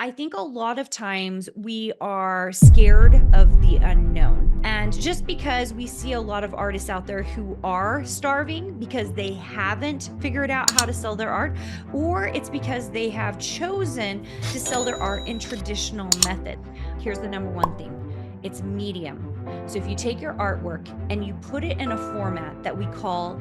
I think a lot of times we are scared of the unknown. And just because we see a lot of artists out there who are starving because they haven't figured out how to sell their art, or it's because they have chosen to sell their art in traditional methods. Here's the number one thing: it's medium. So if you take your artwork and you put it in a format that we call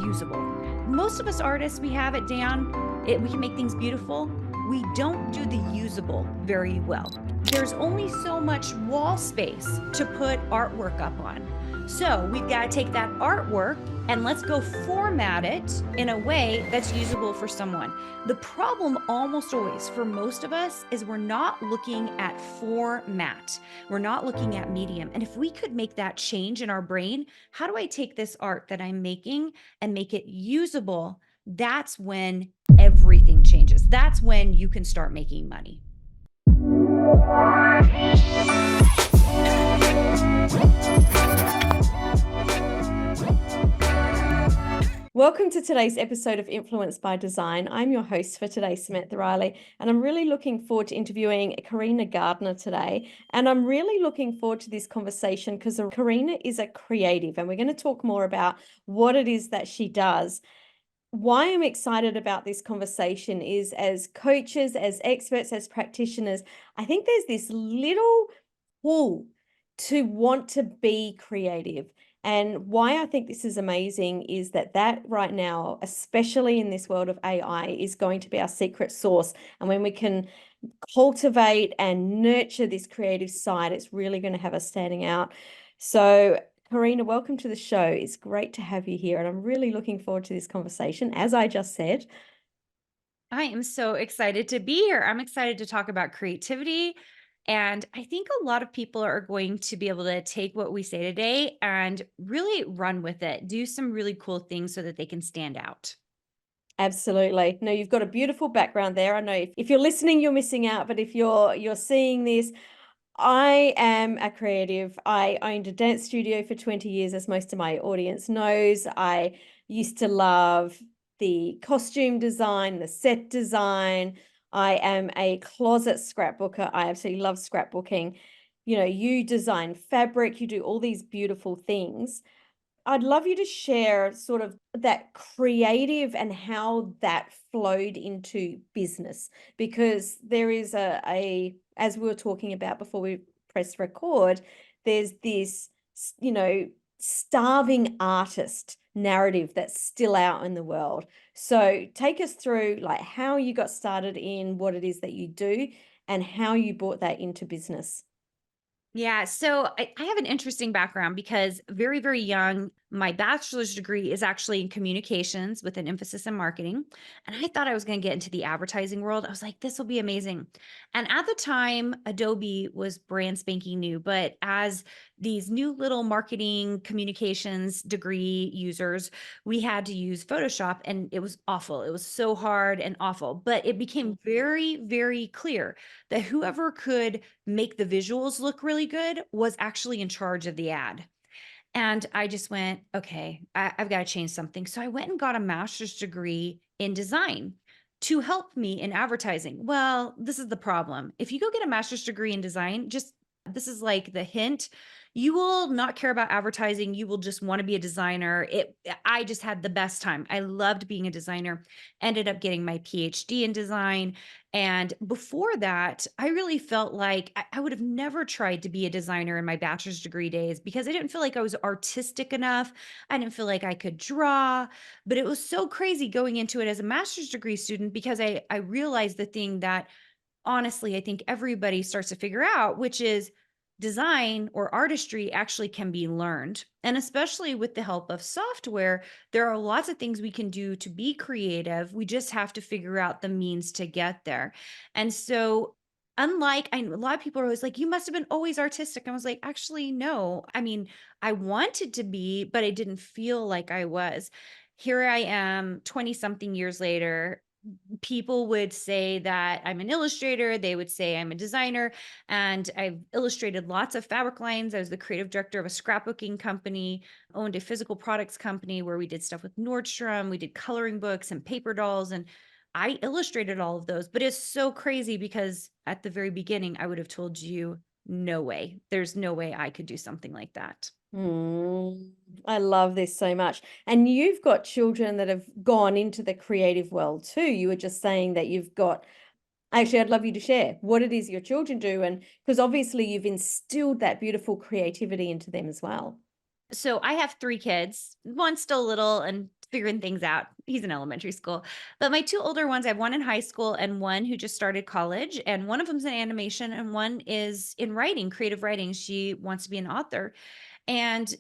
usable, most of us artists, we have it down. We can make things beautiful. We don't do the usable very well. There's only so much wall space to put artwork up on. So we've got to take that artwork and let's go format it in a way that's usable for someone. The problem almost always for most of us is we're not looking at format. We're not looking at medium. And if we could make that change in our brain, how do I take this art that I'm making and make it usable? That's when everything changes. That's when you can start making money. Welcome to today's episode of Influence by Design. I'm your host for today, Samantha Riley, and I'm really looking forward to interviewing Carina Gardner today. And I'm really looking forward to this conversation because Carina is a creative, and we're going to talk more about what it is that she does. Why I'm excited about this conversation is, as coaches, as experts, as practitioners, I think there's this little pull to want to be creative. And why I think this is amazing is that right now, especially in this world of AI, is going to be our secret sauce. And when we can cultivate and nurture this creative side, it's really going to have us standing out. So Carina, welcome to the show. It's great to have you here, and I'm really looking forward to this conversation, as I just said. I am so excited to be here. I'm excited to talk about creativity. And I think a lot of people are going to be able to take what we say today and really run with it, do some really cool things so that they can stand out. Absolutely. No, you've got a beautiful background there. I know if you're listening, you're missing out, but if you're seeing this, I am a creative. I owned a dance studio for 20 years, as most of my audience knows. I used to love the costume design, the set design. I am a closet scrapbooker. I absolutely love scrapbooking. You know, you design fabric, you do all these beautiful things. I'd love you to share sort of that creative and how that flowed into business, because there is as we were talking about before we press record, there's this, starving artist narrative that's still out in the world. So take us through like how you got started in what it is that you do and how you brought that into business. Yeah, so I have an interesting background because very, very young, my bachelor's degree is actually in communications with an emphasis in marketing. And I thought I was going to get into the advertising world. I was like, this will be amazing. And at the time, Adobe was brand spanking new. But as these new little marketing communications degree users, we had to use Photoshop and it was awful. It was so hard and awful. But it became very, very clear that whoever could make the visuals look really good was actually in charge of the ad. And I just went, okay, I've got to change something. So I went and got a master's degree in design to help me in advertising. Well, this is the problem. If you go get a master's degree in design, just this is like the hint. You will not care about advertising. You will just want to be a designer. I just had the best time. I loved being a designer. Ended up getting my PhD in design. And before that, I really felt like I would have never tried to be a designer in my bachelor's degree days because I didn't feel like I was artistic enough. I didn't feel like I could draw, but it was so crazy going into it as a master's degree student because I realized the thing that honestly I think everybody starts to figure out, which is design or artistry actually can be learned. And especially with the help of software, there are lots of things we can do to be creative. We just have to figure out the means to get there. And so, unlike a lot of people are always like, you must have been always artistic. I was like, actually, no. I mean, I wanted to be, but I didn't feel like I was. Here I am 20 something years later. People would say that I'm an illustrator. They would say I'm a designer. And I've illustrated lots of fabric lines. I was the creative director of a scrapbooking company, owned a physical products company where we did stuff with Nordstrom. We did coloring books and paper dolls. And I illustrated all of those, but it's so crazy because at the very beginning, I would have told you, no way. There's no way I could do something like that. Mm, I love this so much. And you've got children that have gone into the creative world too. You were just saying that you've got, actually, I'd love you to share what it is your children do. And because obviously you've instilled that beautiful creativity into them as well. So I have 3 kids. One's still little and figuring things out. He's in elementary school. But my 2 older ones, I have one in high school and one who just started college, and one of them's in animation and one is in writing, creative writing. She wants to be an author. And,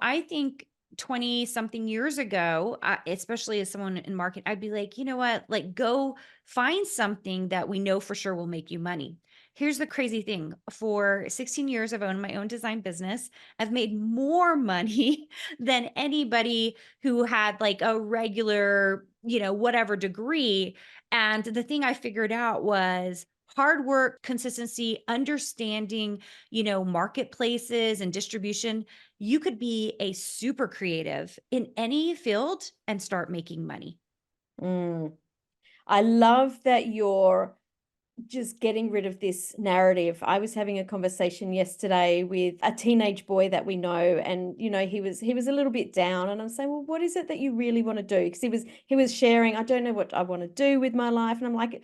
I think 20 something years ago, especially as someone in market, I'd be like, you know what? Like, go find something that we know for sure will make you money. Here's the crazy thing. For 16 years, I've owned my own design business. I've made more money than anybody who had like a regular, whatever degree. And the thing I figured out was hard work, consistency, understanding, marketplaces and distribution. You could be a super creative in any field and start making money. Mm. I love that you're just getting rid of this narrative. I was having a conversation yesterday with a teenage boy that we know, and he was a little bit down, and I'm saying, well, what is it that you really want to do? Because he was sharing, I don't know what I want to do with my life, and I'm like,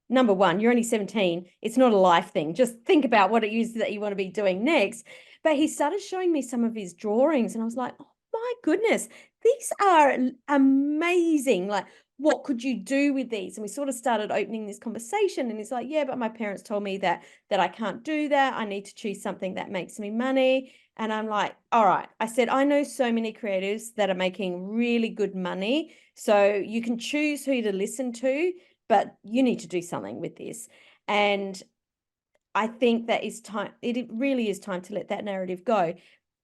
number one, you're only 17. It's not a life thing. Just think about what it is that you want to be doing next. But he started showing me some of his drawings, and I was like, oh my goodness, these are amazing. Like, what could you do with these? And we sort of started opening this conversation, and he's like, yeah, but my parents told me that I can't do that. I need to choose something that makes me money. And I'm like, all right. I said, I know so many creatives that are making really good money. So you can choose who to listen to, but you need to do something with this. And I think that is time. It really is time to let that narrative go,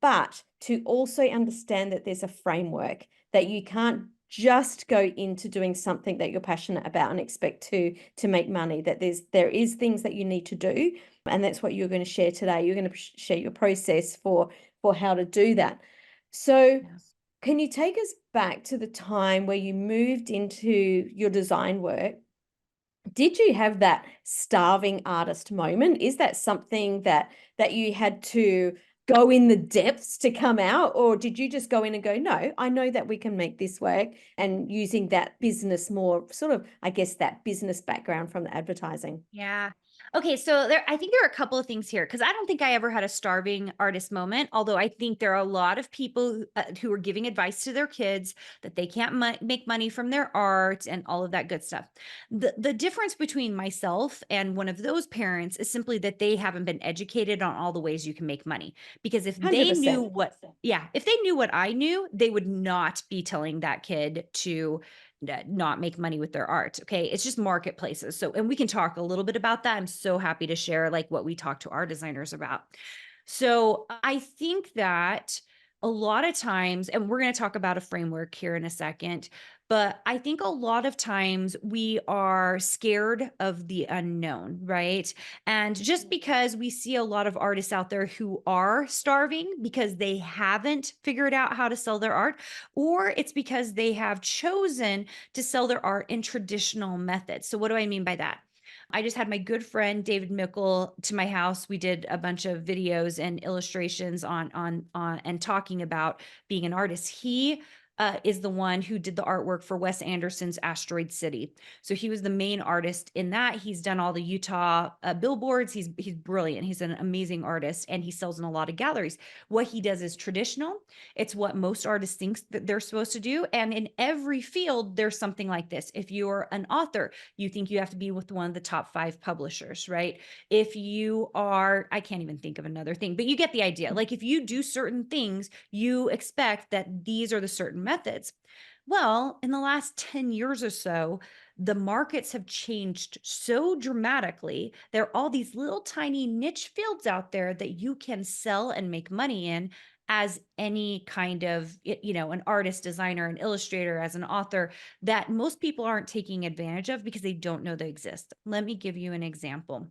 but to also understand that there's a framework, that you can't just go into doing something that you're passionate about and expect to make money. That there is things that you need to do, and that's what you're going to share today. You're going to share your process for how to do that. So, Yes. can you take us back to the time where you moved into your design work? Did you have that starving artist moment? Is that something that you had to go in the depths to come out, or did you just go in and go, no, I know that we can make this work, and using that business more sort of, I guess, that business background from the advertising? Yeah. Okay, so I think there are a couple of things here because I don't think I ever had a starving artist moment. Although I think there are a lot of people who are giving advice to their kids that they can't make money from their art and all of that good stuff. The difference between myself and one of those parents is simply that they haven't been educated on all the ways you can make money. Because if they knew 100%. what, yeah, if they knew what I knew, they would not be telling that kid to not make money with their art. Okay. It's just marketplaces. So, and we can talk a little bit about that. I'm so happy to share like what we talk to our designers about. So, I think that a lot of times, and we're going to talk about a framework here in a second, but I think a lot of times we are scared of the unknown, right? And just because we see a lot of artists out there who are starving because they haven't figured out how to sell their art, or it's because they have chosen to sell their art in traditional methods. So, what do I mean by that? I just had my good friend David Mickle to my house. We did a bunch of videos and illustrations on and talking about being an artist. He is the one who did the artwork for Wes Anderson's Asteroid City. So he was the main artist in that. He's done all the Utah billboards. He's brilliant. He's an amazing artist, and he sells in a lot of galleries. What he does is traditional. It's what most artists think that they're supposed to do. And in every field, there's something like this. If you're an author, you think you have to be with one of the top 5 publishers, right? If you are, I can't even think of another thing, but you get the idea. Like if you do certain things, you expect that these are the certain methods. Well, in the last 10 years or so, the markets have changed so dramatically. There are all these little tiny niche fields out there that you can sell and make money in as any kind of, an artist, designer, an illustrator, as an author that most people aren't taking advantage of because they don't know they exist. Let me give you an example.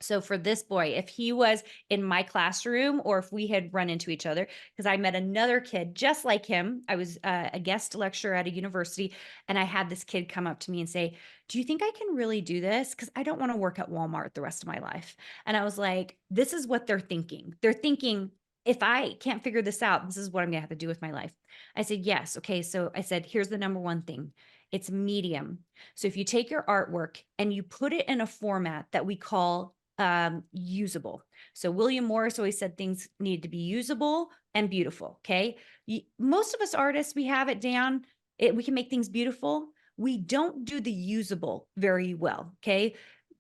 So for this boy, if he was in my classroom or if we had run into each other, because I met another kid just like him, I was a guest lecturer at a university, and I had this kid come up to me and say, "Do you think I can really do this? Because I don't want to work at Walmart the rest of my life." And I was like, "This is what they're thinking. They're thinking, if I can't figure this out, this is what I'm going to have to do with my life." I said, "Yes. Okay." So I said, "Here's the number one thing, it's medium. So if you take your artwork and you put it in a format that we call usable." So William Morris always said things need to be usable and beautiful. Okay. Most of us artists, we have it down. We can make things beautiful. We don't do the usable very well. Okay.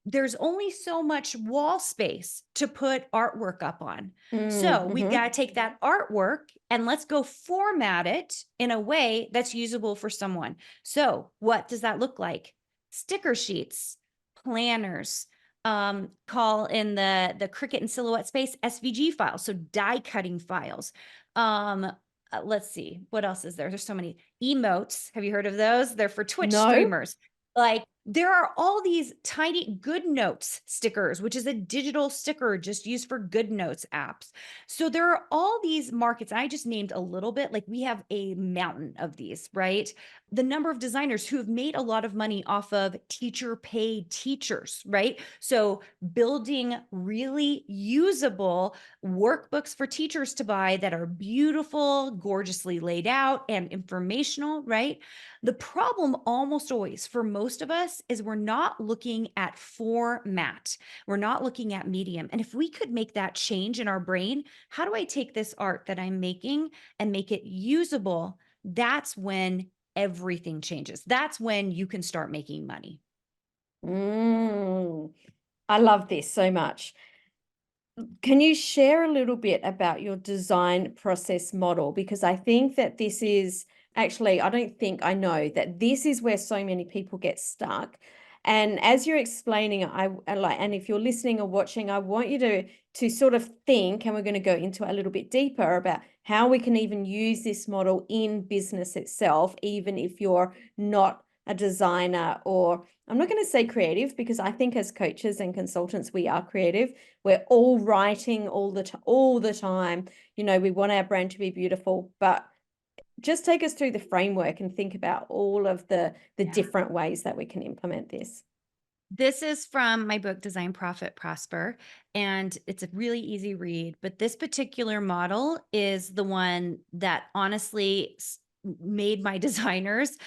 There's only so much wall space to put artwork up on. So we've got to Mm-hmm. take that artwork and let's go format it in a way that's usable for someone. So what does that look like? Sticker sheets, planners, call in the Cricut and Silhouette space SVG files, so die cutting files. Let's see, what else is there? There's so many emotes. Have you heard of those? They're for Twitch No. streamers. Like there are all these tiny good notes stickers, which is a digital sticker just used for good notes apps. So there are all these markets. I just named a little bit, like we have a mountain of these, right? The number of designers who have made a lot of money off of teacher paid teachers, right? So building really usable workbooks for teachers to buy that are beautiful, gorgeously laid out, and informational, right? The problem almost always for most of us is we're not looking at format. We're not looking at medium. And if we could make that change in our brain, how do I take this art that I'm making and make it usable? That's when everything changes. That's when you can start making money. Mm. I love this so much. Can you share a little bit about your design process model? Because I think that this is actually, I don't think I know that this is where so many people get stuck. And as you're explaining, I like, and if you're listening or watching, I want you to sort of think, and we're going to go into it a little bit deeper about how we can even use this model in business itself, even if you're not a designer, or I'm not going to say creative, because I think as coaches and consultants, we are creative. We're all writing all the time. You know, we want our brand to be beautiful, but just take us through the framework and think about all of the Yeah. different ways that we can implement this. This is from my book, Design, Profit, Prosper, and it's a really easy read. But this particular model is the one that honestly made my designers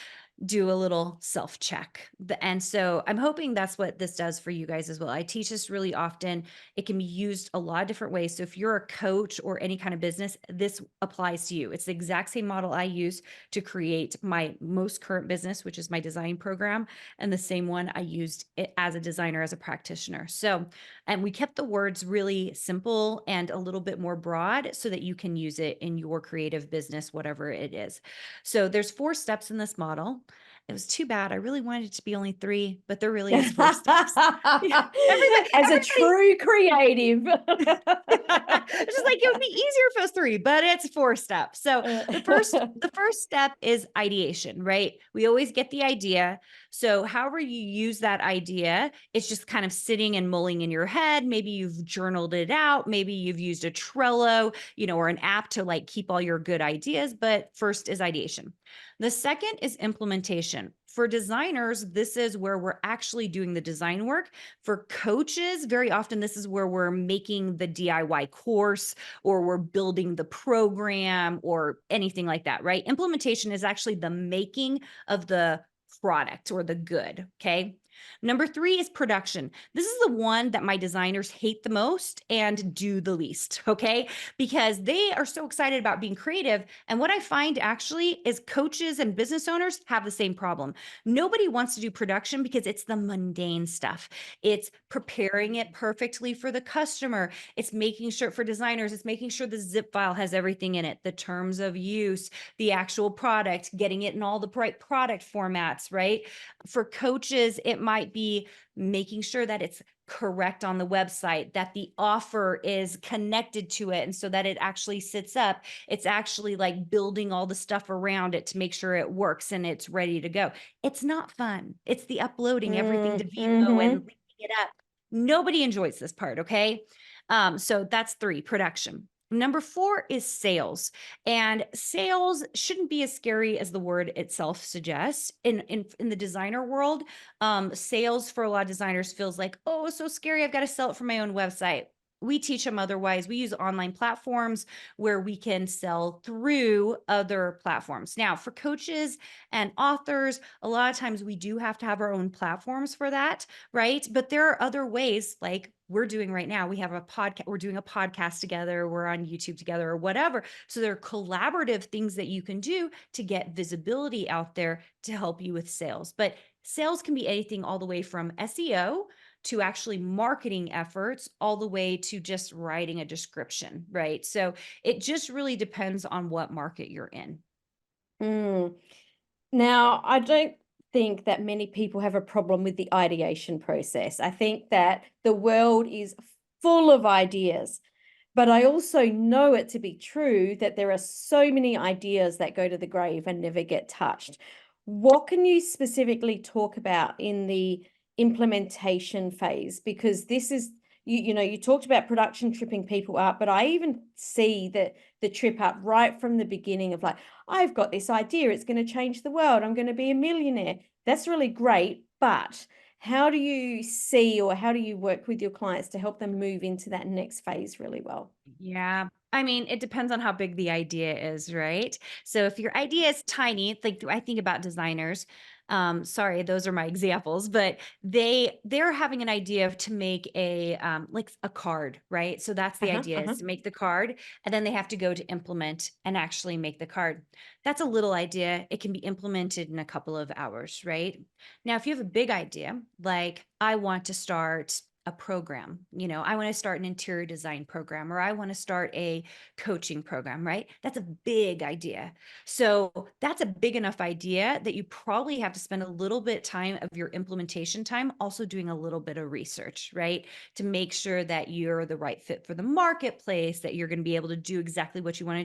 do a little self check. And so I'm hoping that's what this does for you guys as well. I teach this really often. It can be used a lot of different ways. So if you're a coach or any kind of business, this applies to you. It's the exact same model I use to create my most current business, which is my design program, and the same one I used it as a designer, as a practitioner. So, and we kept the words really simple and a little bit more broad so that you can use it in your creative business, whatever it is. So there's 4 steps in this model. It was too bad. I really wanted it to be only 3, but there really is 4 steps. Yeah, As a everybody true creative. it's just like it would be easier if it was 3, but it's 4 steps. So the first step is ideation, right? We always get the idea. So however you use that idea, it's just kind of sitting and mulling in your head. Maybe you've journaled it out. Maybe you've used a Trello, or an app to like keep all your good ideas. But first is ideation. The second is implementation. For designers, this is where we're actually doing the design work. For coaches, very often this is where we're making the DIY course or we're building the program or anything like that, right? Implementation is actually the making of the product or the good, okay? Number 3 is production. This is the one that my designers hate the most and do the least, okay? Because they are so excited about being creative. And what I find actually is coaches and business owners have the same problem. Nobody wants to do production because it's the mundane stuff. It's preparing it perfectly for the customer. It's making sure for designers, it's making sure the zip file has everything in it, the terms of use, the actual product, getting it in all the right product formats, right? For coaches, it might be making sure that it's correct on the website, that the offer is connected to it. And so that it actually sits up, it's actually like building all the stuff around it to make sure it works and it's ready to go. It's not fun. It's the uploading everything to Vimeo and Mm-hmm. linking it up. Nobody enjoys this part, okay? So that's 3, production. Number 4 is sales. And sales shouldn't be as scary as the word itself suggests. In the designer world, sales for a lot of designers feels like, oh, so scary. I've got to sell it from my own website. We teach them otherwise. We use online platforms where we can sell through other platforms. Now, for coaches and authors, a lot of times we do have to have our own platforms for that, right? But there are other ways, like we're doing right now. We have a podcast, we're doing a podcast together, we're on YouTube together, or whatever. So there are collaborative things that you can do to get visibility out there to help you with sales. But sales can be anything all the way from SEO to actually marketing efforts, all the way to just writing a description, right? So it just really depends on what market you're in. Mm. Now, I don't think that many people have a problem with the ideation process. I think that the world is full of ideas, but I also know it to be true that there are so many ideas that go to the grave and never get touched. What can you specifically talk about in the implementation phase? Because this is, you talked about production tripping people up, but I even see that the trip up right from the beginning of like, I've got this idea, it's going to change the world, I'm going to be a millionaire. That's really great, but how do you see or how do you work with your clients to help them move into that next phase really well? Yeah. I mean, it depends on how big the idea is, right? So if your idea is tiny, it's like I think about designers. Sorry, those are my examples, but they're having an idea to make a like a card, right? So that's the Uh-huh, idea is uh-huh. to make the card, and then they have to go to implement and actually make the card. That's a little idea. It can be implemented in a couple of hours, right? Now, if you have a big idea, like I want to start a program, I want to start an interior design program, or I want to start a coaching program, right? That's a big idea. So that's a big enough idea that you probably have to spend a little bit time of your implementation time also doing a little bit of research, right? To make sure that you're the right fit for the marketplace, that you're going to be able to do exactly what you want to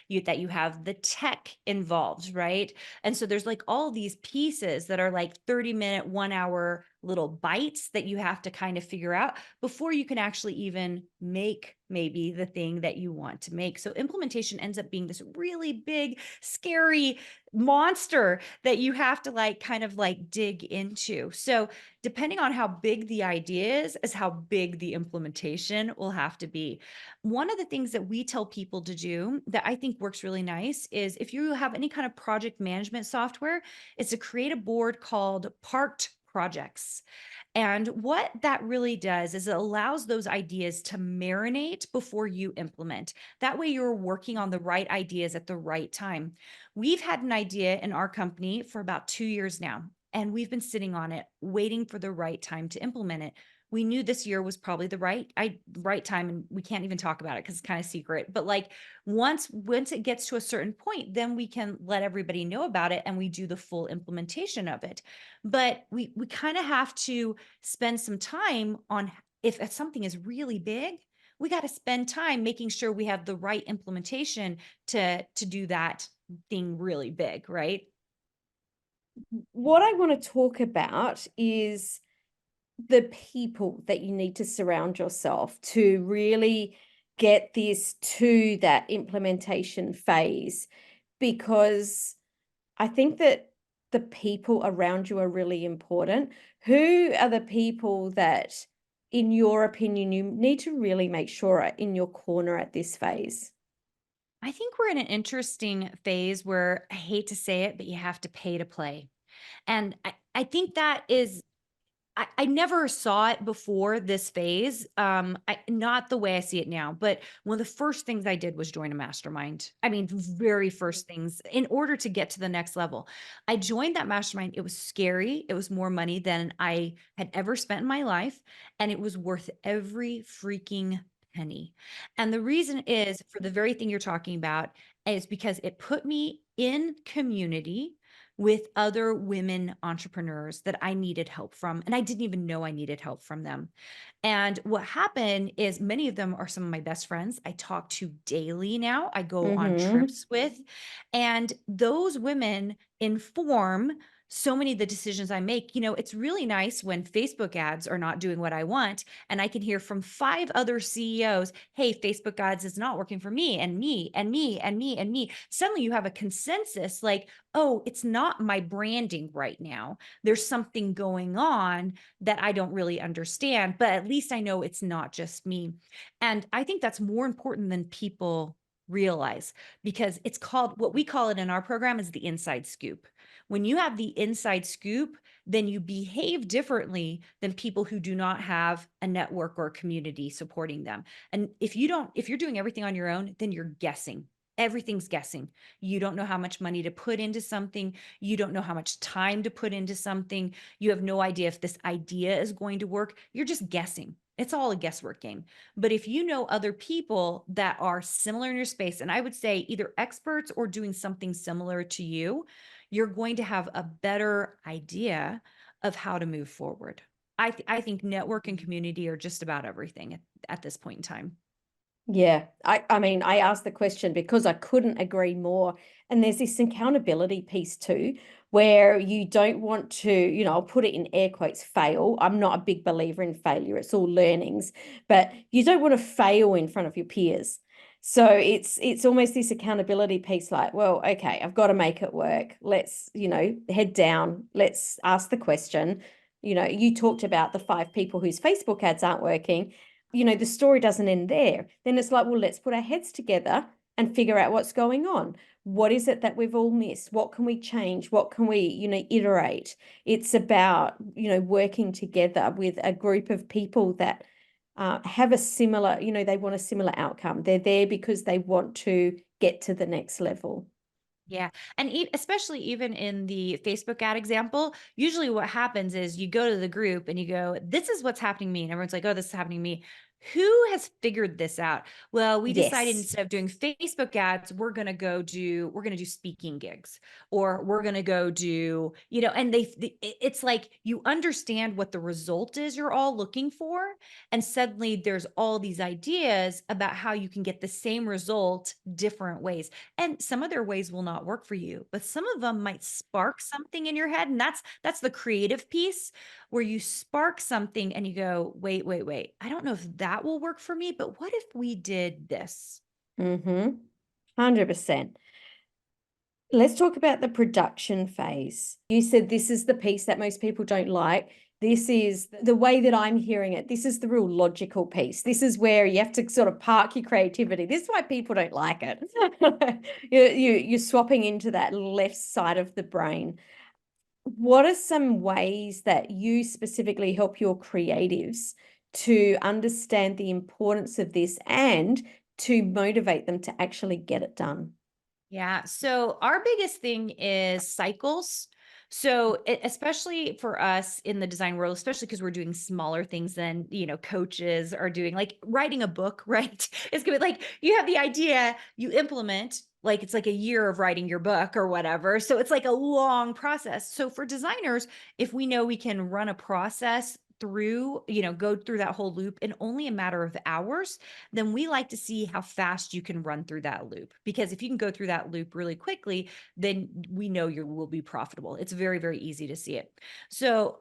do, that you have the tech involved, right? And so there's like all these pieces that are like 30-minute, 1 hour little bites that you have to kind of figure out before you can actually even make maybe the thing that you want to make. So implementation ends up being this really big, scary monster that you have to like kind of like dig into. So depending on how big the idea is how big the implementation will have to be. One of the things that we tell people to do that I think works really nice is if you have any kind of project management software, is to create a board called parked projects. And what that really does is it allows those ideas to marinate before you implement. That way, you're working on the right ideas at the right time. We've had an idea in our company for about 2 years now, and we've been sitting on it, waiting for the right time to implement it. We knew this year was probably the right time, and we can't even talk about it because it's kind of secret. But like once it gets to a certain point, then we can let everybody know about it, and we do the full implementation of it. But we kind of have to spend some time on if something is really big, we got to spend time making sure we have the right implementation to do that thing really big, right? What I want to talk about is the people that you need to surround yourself to really get this to that implementation phase, because I think that the people around you are really important. Who are the people that, in your opinion, you need to really make sure are in your corner at this phase? I think we're in an interesting phase where I hate to say it, but you have to pay to play. And I think that is I never saw it before this phase, not the way I see it now, but one of the first things I did was join a mastermind. I mean, very first things in order to get to the next level. I joined that mastermind. It was scary. It was more money than I had ever spent in my life, and it was worth every freaking penny. And the reason is for the very thing you're talking about is because it put me in community with other women entrepreneurs that I needed help from. And I didn't even know I needed help from them. And what happened is many of them are some of my best friends. I talk to daily now, I go on Mm-hmm. trips with. And those women inform so many of the decisions I make, it's really nice when Facebook ads are not doing what I want. And I can hear from five other CEOs, hey, Facebook ads is not working for me and me and me and me and me. Suddenly you have a consensus like, oh, it's not my branding right now. There's something going on that I don't really understand, but at least I know it's not just me. And I think that's more important than people realize because it's called what we call it in our program is the inside scoop. When you have the inside scoop, then you behave differently than people who do not have a network or community supporting them. And if you're doing everything on your own, then you're guessing. Everything's guessing. You don't know how much money to put into something. You don't know how much time to put into something. You have no idea if this idea is going to work. You're just guessing. It's all a guesswork game. But if you know other people that are similar in your space, and I would say either experts or doing something similar to you, you're going to have a better idea of how to move forward. I think network and community are just about everything at this point in time. Yeah, I mean, I asked the question because I couldn't agree more. And there's this accountability piece too, where you don't want to, I'll put it in air quotes, fail. I'm not a big believer in failure. It's all learnings, but you don't want to fail in front of your peers. So it's almost this accountability piece like, well, okay, I've got to make it work. Let's, head down. Let's ask the question. You talked about the 5 people whose Facebook ads aren't working. The story doesn't end there. Then it's like, well, let's put our heads together and figure out what's going on. What is it that we've all missed? What can we change? What can we, iterate? It's about, working together with a group of people that have a similar, they want a similar outcome. They're there because they want to get to the next level. Yeah. And especially even in the Facebook ad example, usually what happens is you go to the group and you go, this is what's happening to me. And everyone's like, oh, this is happening to me. Who has figured this out? Well, we decided Yes. instead of doing Facebook ads, we're going to do speaking gigs or we're going to go do, and it's like you understand what the result is you're all looking for. And suddenly there's all these ideas about how you can get the same result different ways. And some of their ways will not work for you, but some of them might spark something in your head. And that's the creative piece where you spark something and you go, wait, wait, wait. I don't know if that will work for me, but what if we did this? Mm-hmm. 100%. Let's talk about the production phase. You said this is the piece that most people don't like. This is the way that I'm hearing it. This is the real logical piece. This is where you have to sort of park your creativity. This is why people don't like it. You're swapping into that left side of the brain. What are some ways that you specifically help your creatives to understand the importance of this and to motivate them to actually get it done? Yeah. So our biggest thing is cycles. So especially for us in the design world, especially because we're doing smaller things than, coaches are doing, like writing a book, right? It's gonna be like you have the idea, you implement, like it's like a year of writing your book or whatever. So it's like a long process. So for designers, if we know we can run a process through, go through that whole loop in only a matter of hours, then we like to see how fast you can run through that loop. Because if you can go through that loop really quickly, then we know you will be profitable. It's very, very easy to see it. So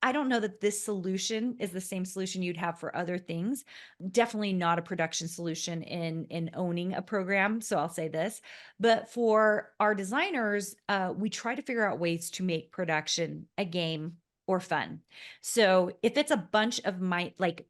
I don't know that this solution is the same solution you'd have for other things. Definitely not a production solution in owning a program. So I'll say this, but for our designers, we try to figure out ways to make production a game or fun. So if it's a bunch of my like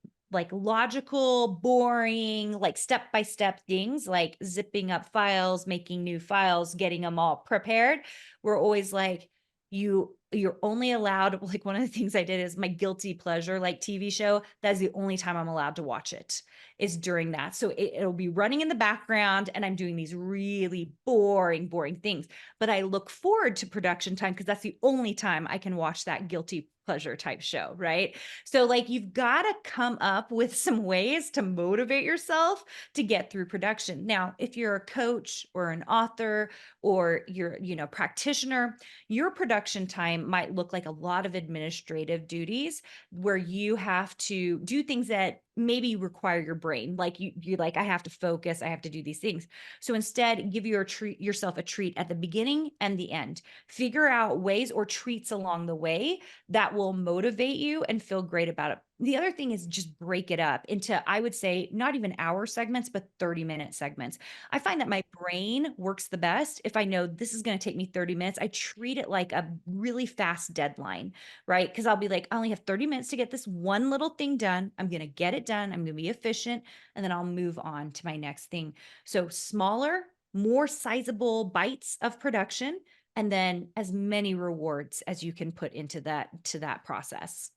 logical, boring, like step by step things, like zipping up files, making new files, getting them all prepared, we're always like, you're only allowed, like one of the things I did is my guilty pleasure like TV show, that's the only time I'm allowed to watch it is during that. So it'll be running in the background and I'm doing these really boring things, but I look forward to production time because that's the only time I can watch that guilty pleasure type show, right? So like you've got to come up with some ways to motivate yourself to get through production. Now, if you're a coach or an author or you're, practitioner, your production time might look like a lot of administrative duties where you have to do things that maybe require your brain. Like you're like, I have to focus, I have to do these things. So instead, give yourself a treat at the beginning and the end. Figure out ways or treats along the way that will motivate you and feel great about it. The other thing is just break it up into, I would say, not even hour segments, but 30-minute segments. I find that my brain works the best if I know this is going to take me 30 minutes. I treat it like a really fast deadline, right? Because I'll be like, I only have 30 minutes to get this one little thing done. I'm going to get it done. I'm going to be efficient. And then I'll move on to my next thing. So smaller, more sizable bites of production, and then as many rewards as you can put into that process.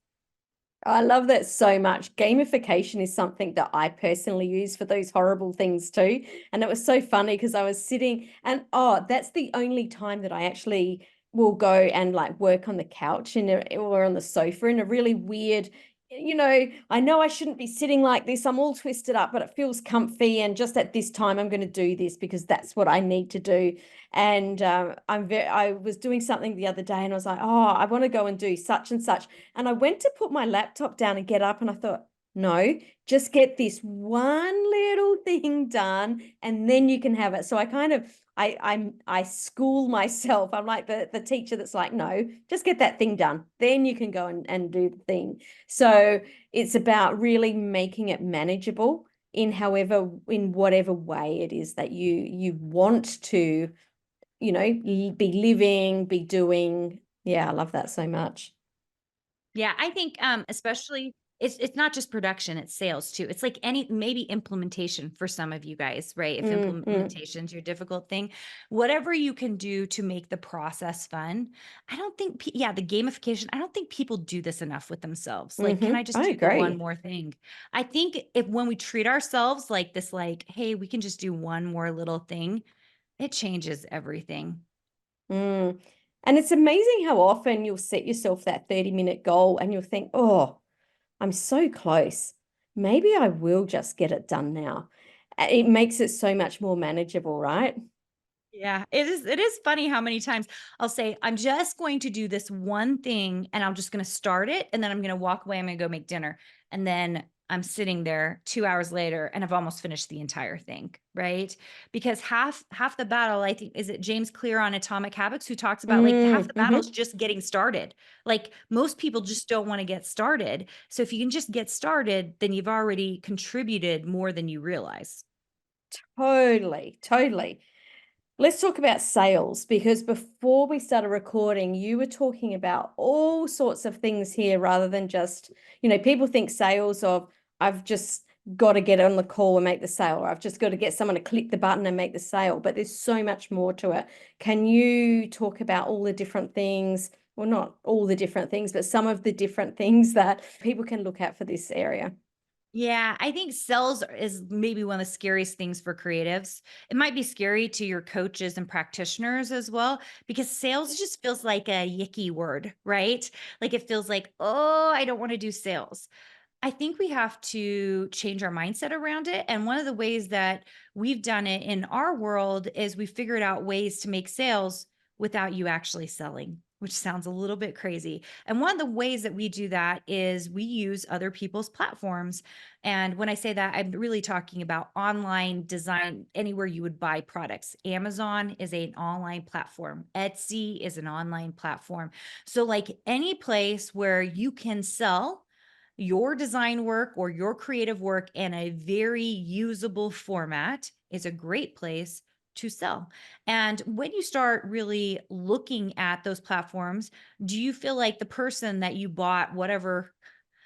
I love that so much. Gamification is something that I personally use for those horrible things too. And it was so funny because I was sitting and that's the only time that I actually will go and like work on the couch or on the sofa in a really weird, I know I shouldn't be sitting like this. I'm all twisted up, but it feels comfy. And just at this time, I'm going to do this because that's what I need to do. And I was doing something the other day and I was like, oh, I want to go and do such and such. And I went to put my laptop down and get up and I thought, no, just get this one little thing done and then you can have it. So I kind of I school myself. I'm like the teacher that's like, no, just get that thing done. Then you can go and do the thing. So it's about really making it manageable in whatever way it is that you want to, be living, be doing. Yeah, I love that so much. Yeah, I think, especially it's not just production, it's sales too. It's like any maybe implementation for some of you guys, right? If Mm. implementation's your difficult thing, whatever you can do to make the process fun. I don't think yeah, the gamification, I don't think people do this enough with themselves. Like, can I just I do the one agree. more thing? I think if when we treat ourselves like this, like, hey, we can just do one more little thing, it changes everything. Mm. And it's amazing how often you'll set yourself that 30-minute goal and you'll think, oh, I'm so close. Maybe I will just get it done now. It makes it so much more manageable, right? Yeah, it is funny how many times I'll say, "I'm just going to do this one thing, and I'm just gonna start it, and then I'm gonna walk away, I'm gonna go make dinner." And then I'm sitting there 2 hours later, and I've almost finished the entire thing, right? Because half the battle, I think is it James Clear on Atomic Habits who talks about, like, half the battle is Mm-hmm. just getting started. Like, most people just don't wanna get started. So if you can just get started, then you've already contributed more than you realize. Totally, totally. Let's talk about sales because before we started recording, you were talking about all sorts of things here rather than just, people think sales of I've just got to get on the call and make the sale, or I've just got to get someone to click the button and make the sale. But there's so much more to it. Can you talk about all the different things? Well, not all the different things, but some of the different things that people can look at for this area. Yeah, I think sales is maybe one of the scariest things for creatives. It might be scary to your coaches and practitioners as well, because sales just feels like a yicky word, right? Like it feels like, oh, I don't want to do sales. I think we have to change our mindset around it. And one of the ways that we've done it in our world is we figured out ways to make sales without you actually selling, which sounds a little bit crazy. And one of the ways that we do that is we use other people's platforms. And when I say that, I'm really talking about online design, anywhere you would buy products. Amazon is an online platform, Etsy is an online platform. So, like any place where you can sell your design work or your creative work in a very usable format is a great place to sell. And when you start really looking at those platforms, do you feel like the person that you bought whatever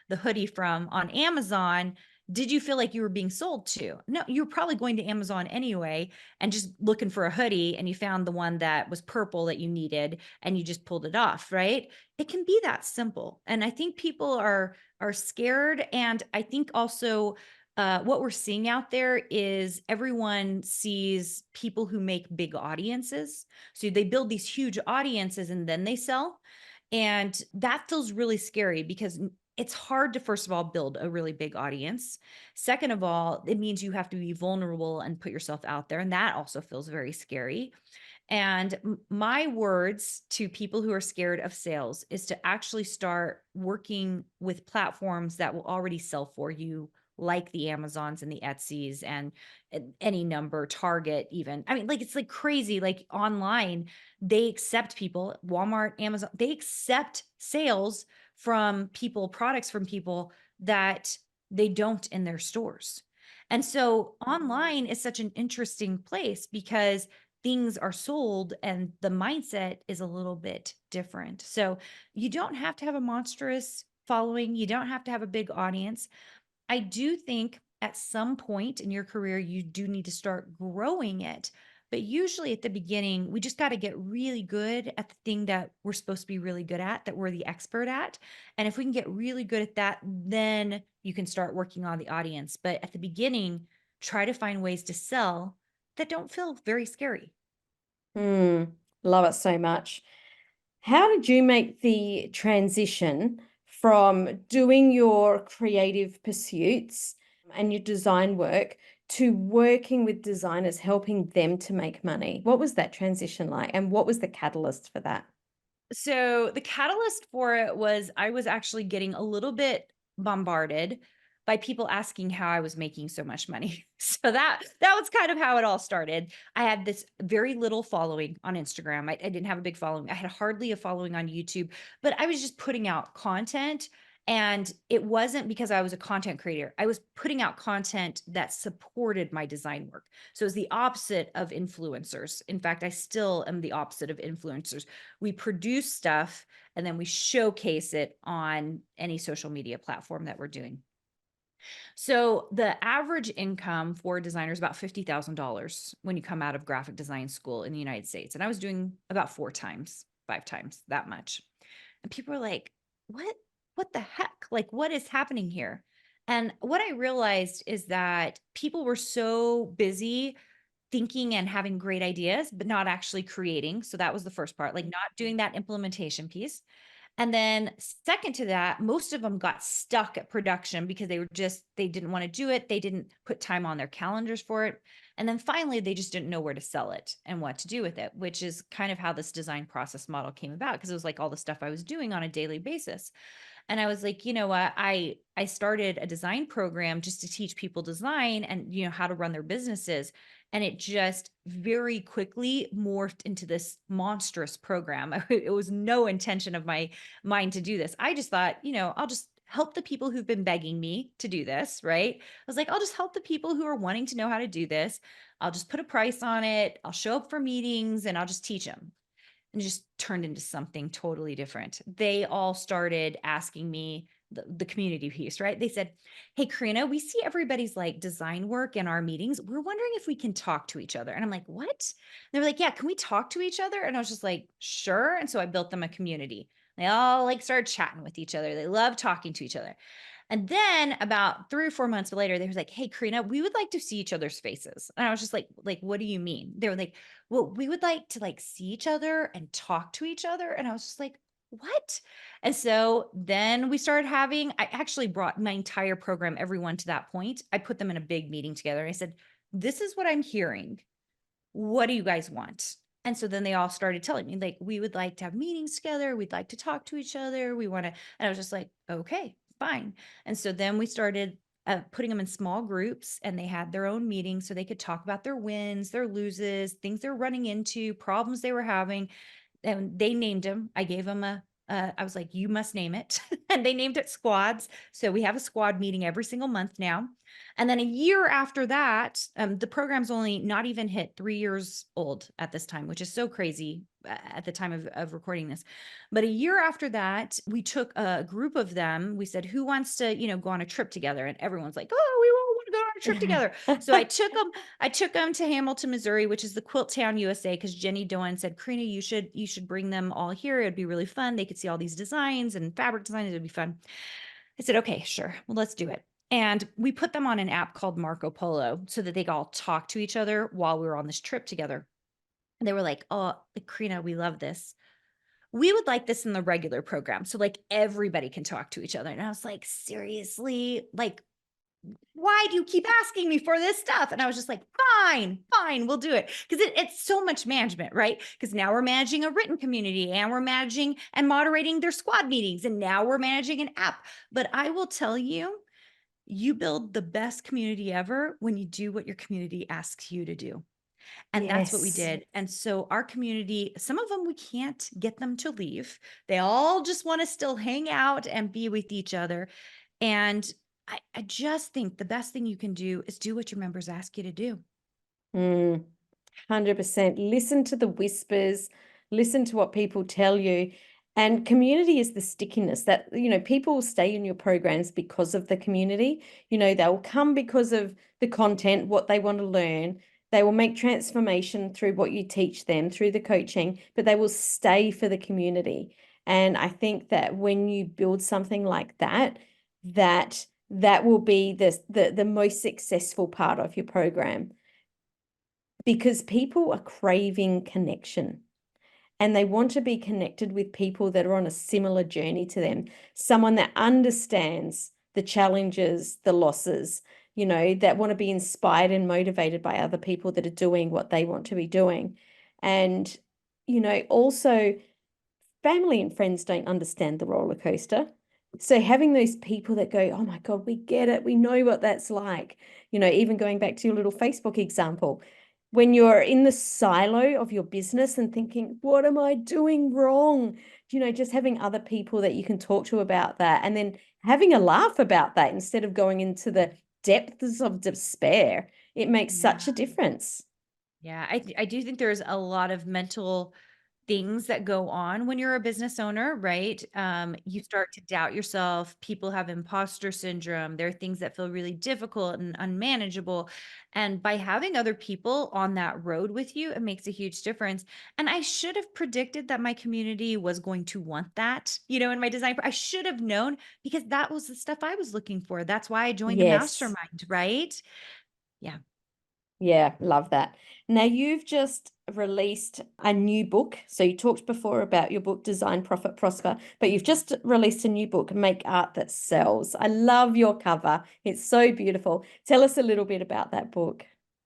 the hoodie from on Amazon, did you feel like you were being sold to? No, you were probably going to Amazon anyway and just looking for a hoodie and you found the one that was purple that you needed and you just pulled it off, right? It can be that simple. And I think people are scared, and I think also what we're seeing out there is everyone sees people who make big audiences. So they build these huge audiences and then they sell. And that feels really scary because it's hard to, first of all, build a really big audience. Second of all, it means you have to be vulnerable and put yourself out there. And that also feels very scary. And my words to people who are scared of sales is to actually start working with platforms that will already sell for you like the Amazons and the Etsy's and any number, Target even. I mean, like, it's like crazy. Like online, they accept people, Walmart, Amazon, they accept sales from people, products from people that they don't in their stores. And so online is such an interesting place because things are sold and the mindset is a little bit different. So you don't have to have a monstrous following, you don't have to have a big audience. I do think at some point in your career, you do need to start growing it. But usually at the beginning, we just got to get really good at the thing that we're supposed to be really good at, that we're the expert at. And if we can get really good at that, then you can start working on the audience. But at the beginning, try to find ways to sell that don't feel very scary. Mm, love it so much. How did you make the transition from doing your creative pursuits and your design work to working with designers, helping them to make money? What was that transition like? And what was the catalyst for that? So the catalyst for it was I was actually getting a little bit bombarded by people asking how I was making so much money. So that was kind of how it all started. I had this very little following on Instagram. I didn't have a big following. I had hardly a following on YouTube, but I was just putting out content. And it wasn't because I was a content creator. I was putting out content that supported my design work. So it was the opposite of influencers. In fact, I still am the opposite of influencers. We produce stuff and then we showcase it on any social media platform that we're doing. So the average income for a designer is about $50,000 when you come out of graphic design school in the United States. And I was doing about 4 times, 5 times that much. And people were like, what? What the heck? Like, what is happening here? And what I realized is that people were so busy thinking and having great ideas, but not actually creating. So that was the first part, like not doing that implementation piece. And then second to that, most of them got stuck at production because they didn't want to do it. They didn't put time on their calendars for it. And then finally, they just didn't know where to sell it and what to do with it, which is kind of how this design process model came about because it was like all the stuff I was doing on a daily basis. And I was like, you know what? I started a design program just to teach people design and how to run their businesses. And it just very quickly morphed into this monstrous program. It was no intention of my mind to do this. I just thought, I'll just help the people who've been begging me to do this, right? I was like, I'll just help the people who are wanting to know how to do this. I'll just put a price on it. I'll show up for meetings and I'll just teach them, and it just turned into something totally different. They all started asking me the community piece, right? They said, "Hey, Karina, we see everybody's like design work in our meetings. We're wondering if we can talk to each other." And I'm like, "What?" They were like, "Yeah, can we talk to each other?" And I was just like, "Sure." And so I built them a community. They all like started chatting with each other. They love talking to each other. And then about 3 or 4 months later, they was like, "Hey, Karina, we would like to see each other's faces." And I was just like, "What do you mean?" They were like, "Well, we would like to like see each other and talk to each other." And I was just like, "What?" And so then we started I actually brought my entire program, everyone to that point. I put them in a big meeting together. I said, "This is what I'm hearing. What do you guys want?" And so then they all started telling me, like, "We would like to have meetings together. We'd like to talk to each other. We want to," and I was just like, "Okay, fine." And so then we started putting them in small groups and they had their own meetings so they could talk about their wins, their loses, things they're running into, problems they were having, and they named them. I gave them I was like, "You must name it." And they named it squads. So we have a squad meeting every single month now. And then a year after that, the program's only not even hit 3 years old at this time, which is so crazy at the time of recording this. But a year after that, we took a group of them. We said, "Who wants to, go on a trip together?" And everyone's like, "Oh, we all want to go on a trip together." So I took them to Hamilton, Missouri, which is the Quilt Town, USA, because Jenny Doan said, "Karina, you should bring them all here. It'd be really fun. They could see all these designs and fabric designs. It'd be fun." I said, "Okay, sure. Well, let's do it." And we put them on an app called Marco Polo so that they could all talk to each other while we were on this trip together. And they were like, "Oh, Karina, we love this. We would like this in the regular program. So like everybody can talk to each other." And I was like, "Seriously? Like, why do you keep asking me for this stuff?" And I was just like, "Fine, fine, we'll do it." Because it's so much management, right? Because now we're managing a written community and we're managing and moderating their squad meetings. And now we're managing an app. But I will tell you, You build the best community ever when you do what your community asks you to do. And that's what we Yes. did. And so our community, some of them we can't get them to leave. They all just want to still hang out and be with each other. And I just think the best thing you can do is do what your members ask you to do. Mm. 100%. Listen to the whispers, listen to what people tell you. And community is the stickiness that, people will stay in your programs because of the community. They'll come because of the content, what they want to learn. They will make transformation through what you teach them, through the coaching, but they will stay for the community. And I think that when you build something like that, that will be the most successful part of your program, because people are craving connection and they want to be connected with people that are on a similar journey to them, someone that understands the challenges, the losses, that want to be inspired and motivated by other people that are doing what they want to be doing. And, also family and friends don't understand the roller coaster. So having those people that go, oh my God, we get it. We know what that's like. Even going back to your little Facebook example, when you're in the silo of your business and thinking, what am I doing wrong? Just having other people that you can talk to about that, and then having a laugh about that instead of going into the depths of despair, it makes such Yeah. a difference. Yeah, I do think there's a lot of mental things that go on when you're a business owner, right? You start to doubt yourself. People have imposter syndrome. There are things that feel really difficult and unmanageable. And by having other people on that road with you, it makes a huge difference. And I should have predicted that my community was going to want that, in my design. I should have known because that was the stuff I was looking for. That's why I joined a Yes. mastermind, right? Yeah. Yeah, love that. Now, you've just released a new book. So you talked before about your book, Design, Profit, Prosper, but you've just released a new book, Make Art That Sells. I love your cover. It's so beautiful. Tell us a little bit about that book.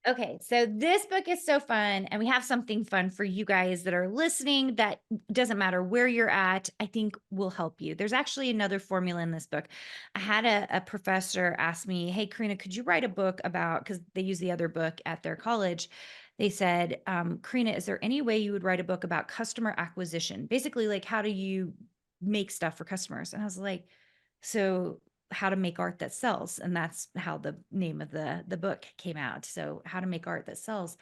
Okay, so this book is so fun, and we have something fun for you guys that are listening that doesn't matter where you're at, I think will help you. There's actually another formula in this book. I had a professor ask me, hey, Karina, could you write a book about, because they use the other book at their college. They said, Karina, is there any way you would write a book about customer acquisition? Basically, like, how do you make stuff for customers? And I was like, so how to make art that sells, and that's how the name of the book came out. So how to make art that sells.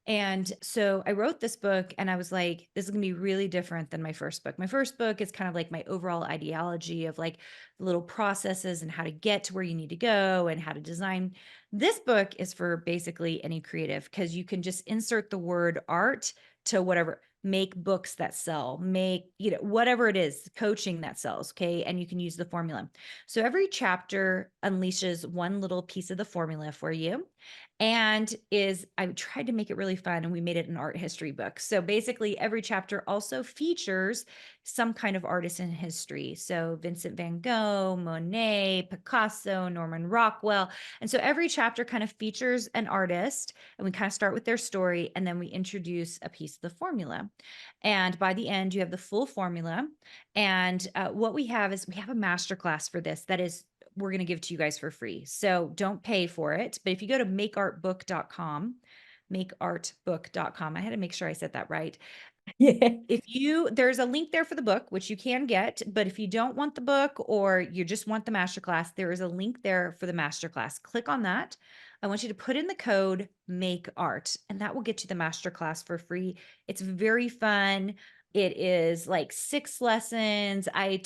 And so I wrote this book and I was like, this is going to be really different than my first book. My first book is kind of like my overall ideology of like the little processes and how to get to where you need to go and how to design. This book is for basically any creative, because you can just insert the word art to whatever, make books that sell, make, whatever it is, coaching that sells. Okay. And you can use the formula. So every chapter unleashes one little piece of the formula for you. And I tried to make it really fun, and we made it an art history book. So basically every chapter also features some kind of artist in history. So Vincent van Gogh, Monet, Picasso, Norman Rockwell. And so every chapter kind of features an artist, and we kind of start with their story, and then we introduce a piece of the formula. And by the end, you have the full formula. And what we have is we have a masterclass for this that is we're going to give to you guys for free. So don't pay for it. But if you go to makeartbook.com, makeartbook.com, I had to make sure I said that right. Yeah. There's a link there for the book, which you can get, but if you don't want the book or you just want the masterclass, there is a link there for the masterclass. Click on that. I want you to put in the code make art, and that will get you the masterclass for free. It's very fun. It is like 6 lessons. I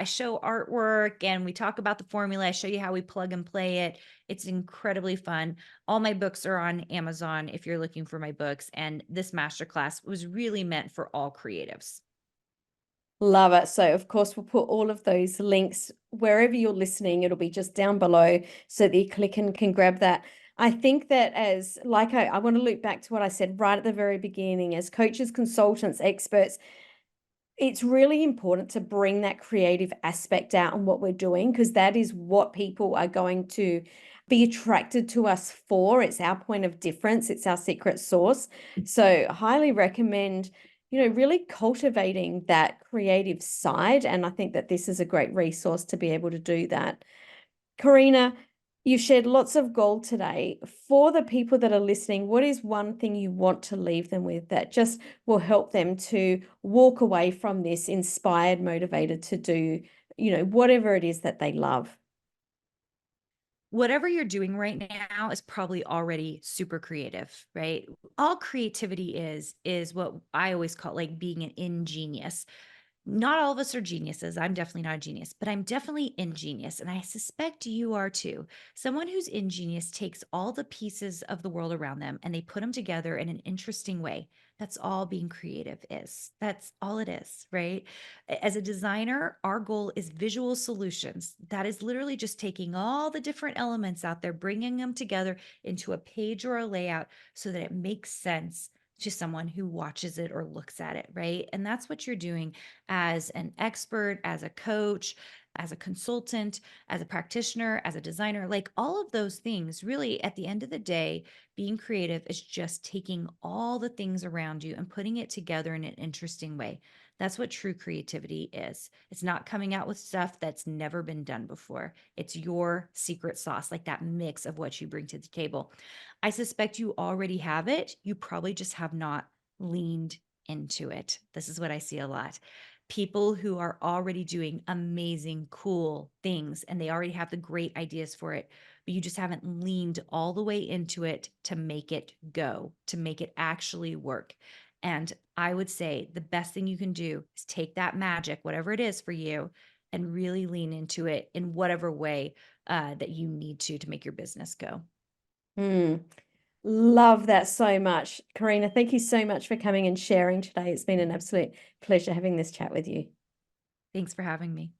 show artwork and we talk about the formula. I show you how we plug and play it. It's incredibly fun. All my books are on Amazon if you're looking for my books. And this masterclass was really meant for all creatives. Love it. So, of course, we'll put all of those links wherever you're listening. It'll be just down below so that you click and can grab that. I think that I want to loop back to what I said right at the very beginning, as coaches, consultants, experts, it's really important to bring that creative aspect out on what we're doing, because that is what people are going to be attracted to us for. It's our point of difference. It's our secret sauce. So highly recommend, really cultivating that creative side. And I think that this is a great resource to be able to do that. Karina, You've shared lots of gold today. For the people that are listening, what is one thing you want to leave them with that just will help them to walk away from this inspired, motivated to do, whatever it is that they love? Whatever you're doing right now is probably already super creative, right? All creativity is what I always call like being an ingenious. Not all of us are geniuses. I'm definitely not a genius, but I'm definitely ingenious. And I suspect you are too. Someone who's ingenious takes all the pieces of the world around them and they put them together in an interesting way. That's all being creative is. That's all it is, right? As a designer, our goal is visual solutions. That is literally just taking all the different elements out there, bringing them together into a page or a layout so that it makes sense to someone who watches it or looks at it, right? And that's what you're doing as an expert, as a coach, as a consultant, as a practitioner, as a designer, like all of those things, really, at the end of the day, being creative is just taking all the things around you and putting it together in an interesting way. That's what true creativity is. It's not coming out with stuff that's never been done before. It's your secret sauce, like that mix of what you bring to the table. I suspect you already have it. You probably just have not leaned into it. This is what I see a lot. People who are already doing amazing, cool things and they already have the great ideas for it, but you just haven't leaned all the way into it to make it go, to make it actually work. And I would say the best thing you can do is take that magic, whatever it is for you, and really lean into it in whatever way that you need to make your business go. Mm, love that so much. Carina, thank you so much for coming and sharing today. It's been an absolute pleasure having this chat with you. Thanks for having me.